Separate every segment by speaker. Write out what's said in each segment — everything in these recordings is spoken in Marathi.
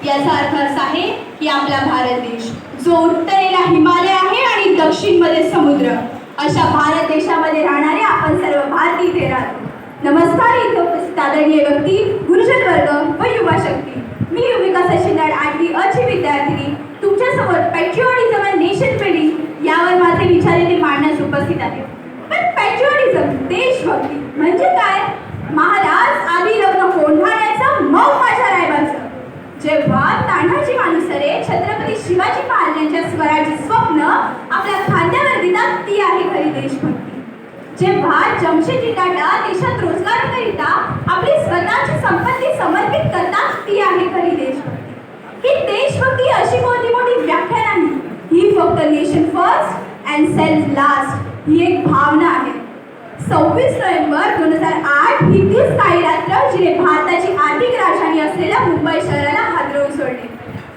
Speaker 1: याचा अर्थ असा आहे की आपला भारत देश जो उत्तरेला हिमालय आहे आणि दक्षिणमध्ये समुद्र, अशा भारत देशामध्ये राहणारे आपण सर्व भारतीय इथे राहतो. नमस्कार. इथे उपस्थित आदरणीय व्यक्ती, गुरुजन वर्ग व युवा शक्ती, मी युविका सचिंदाड 8वी अ ची विद्यार्थिनी तुमच्यासमोर पॅट्रिऑटिझम अँड नेशन बिल्डिंग यावर माझे विचार येथे मांडण्यास उपस्थित आहे. पण पॅट्रिऑटिझम, देशभक्ती म्हणजे काय? महाराज आधी लग्न कोंढाण्याचं, मग माझ्या रायबाचं. जेव्हा तान्हाजी मालुसरे छत्रपती शिवाजी महाराजांच्या स्वराज्य स्वप्न आपल्या खांद्यावर देतात, ती आहे खरी देशभक्ती. जेव्हा जमशेदजी टाटा देशात रोजगाराकरिता आपली स्वतःची संपत्ती समर्पित करतात, ती आहे खरी देशभक्ती. ही देशभक्ती अशी कोणती मोठी व्याख्या नाही, ही फक्त nation first and self last ही एक भावना आहे. 26 नोव्हेंबर 2008 ही तीच काही रात्र जिने भारताची आर्थिक राजधानी असलेल्या मुंबई शहराला हादरवून सोडले.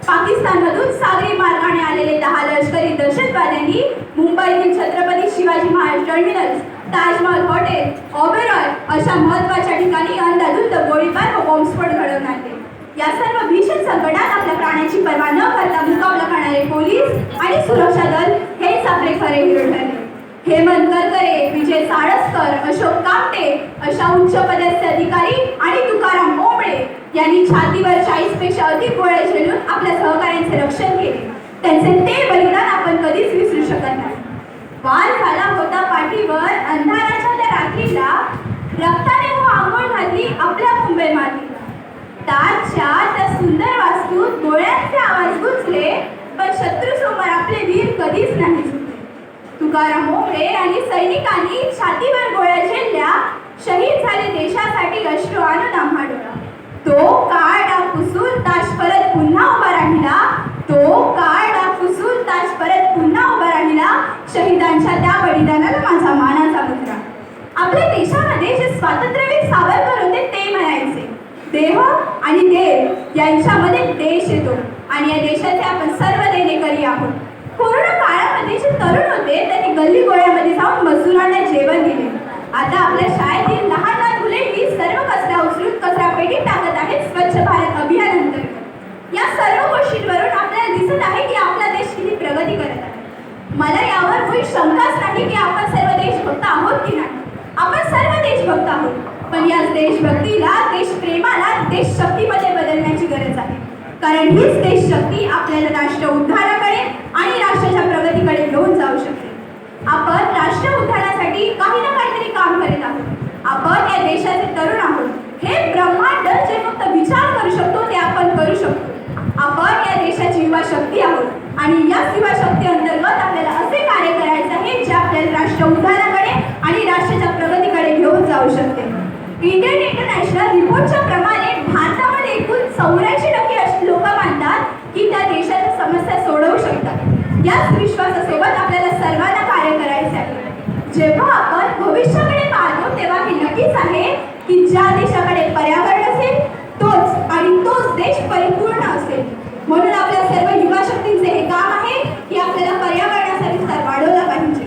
Speaker 1: पाकिस्तानमधून सागरी मार्गाने आलेले 10 लष्करी दहशतवाद्यांनी मुंबईतील छत्रपती शिवाजी महाराज टर्मिनस, ताजमहल हॉटेल, ओबेरॉय अशा महत्त्वाच्या ठिकाणी अंधाधुंद गोळीबार व बॉम्बस्फोट घडवून आणले. या सर्व भीषण संकटात आपल्या प्राण्याची पर्वा न करता मुकाबला करणारे पोलीस आणि सुरक्षा दल हेच आपले खरे हिरो ठरले. हेमंत करकरे, विजय साळसकर, अशोक कामटे अशा उच्च पदस्थ अधिकारी आणि तुकाराम मोमळे यांनी छातीवर 40 पेक्षा अधिक गोळ्या झेलून आपल्या सहकाऱ्यांचे रक्षण केले. त्यांचे ते बलिदान आपण कधीच विसरू शकत नाही. वार झाला होता पाठीवर अंधाराच्या त्या रात्रीला, रक्ताने हो आंघोळ घातली आपल्या मुंबई मातीला. ताजच्या त्या सुंदर वास्तूत गोळ्यांचे आवाज गुंजले, पण शत्रूसमोर आपले वीर कधीच नाही झुकले. तुकाराम मोमळे आणि सैनिकांनी छातीवर गोळ्या झेलल्या, शहीद झाले देशासाठी अश्रू आणून आम्हा डोळा. तो काळ डाग पुसून ताज परत पुन्हा उभा राहिला, तो काळ डाग पुसून ताज परत पुन्हा उभा राहिला, शहीदांच्या त्या बलिदानाला माझा मानाचा मुद्रा. आपल्या देशामध्ये जे स्वातंत्र्यवीर सावरकर होते ते म्हणायचे, देह आणि देव यांच्यामध्ये देश येतो आणि या देशाचे आपण सर्व देणेकरी आहोत. कोरोना काळामध्ये जे तरुण होते त्यांनी गल्ली गोळ्यामध्ये जाऊन मजुरांना जेवण दिले. आता आपल्या शाळेतील लहान लहान मुले ही सर्व कचरा उचलून कचरा पेटीत टाकत आहेत स्वच्छ भारत अभियान अंतर्गत. या सर्व गोष्टींवरून आपल्याला दिसत आहे की आपला देश किती प्रगती करत आहे. मला यावर काही शंकाच नाही की आपण सर्व देशभक्त आहोत की नाही. आपण सर्व देशभक्त आहोत, पण या देशभक्तीला, देशप्रेमाला देशशक्तीमध्ये बदलण्याची गरज आहे. कारण हीच देशशक्ती आपल्याला राष्ट्र उद्धाराकडे आणि राष्ट्राच्या प्रगतीकडे घेऊन जाऊ शकते. आपण राष्ट्र उद्धारासाठी काही ना काहीतरी काम करीत आहोत. आपण या देशाचे तरुण आहोत. हे ब्रह्मांड जे फक्त विचार करू शकतो ते आपण करू शकतो. आपण या देशाची युवा शक्ती आहोत आणि या युवा शक्ती अंतर्गत आपल्याला असे कार्य करायचे आहे जे आपल्याला राष्ट्र उद्धाराकडे आणि राष्ट्राच्या प्रगतीकडे घेऊन जाऊ शकते. इंडियन इंटरनॅशनल रिपोर्टच्या प्रमाणे भारतामध्ये एकूण 84% अशी लोक मानतात की त्या देशाच्या समस्या सोडवू शकतात. याच विश्वासासोबत आपल्याला सर्वांना कार्य करायचे आहे. जेव्हा आपण भविष्याकडे पाहतो तेव्हा हे नक्कीच आहे की ज्या देशाकडे पर्यावरण असेल तोच देश परिपूर्ण असेल. म्हणून आपल्या सर्व युवा शक्तींचे हे काम आहे की आपल्याला पर्यावरणाचा विस्तार वाढवला पाहिजे.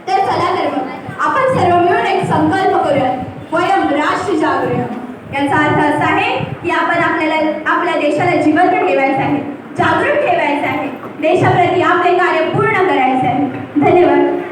Speaker 1: तर चला तर मग आपण सर्व मिळून एक संकल्प करूया, वयम राष्ट्र जागरूक. याचा अर्थ असा आहे की आपण आपल्या देशाला जिवंत ठेवायचे आहे, जागरूक ठेवायचे आहे, देशाप्रती आपले कार्य पूर्ण करायचे आहे. धन्यवाद.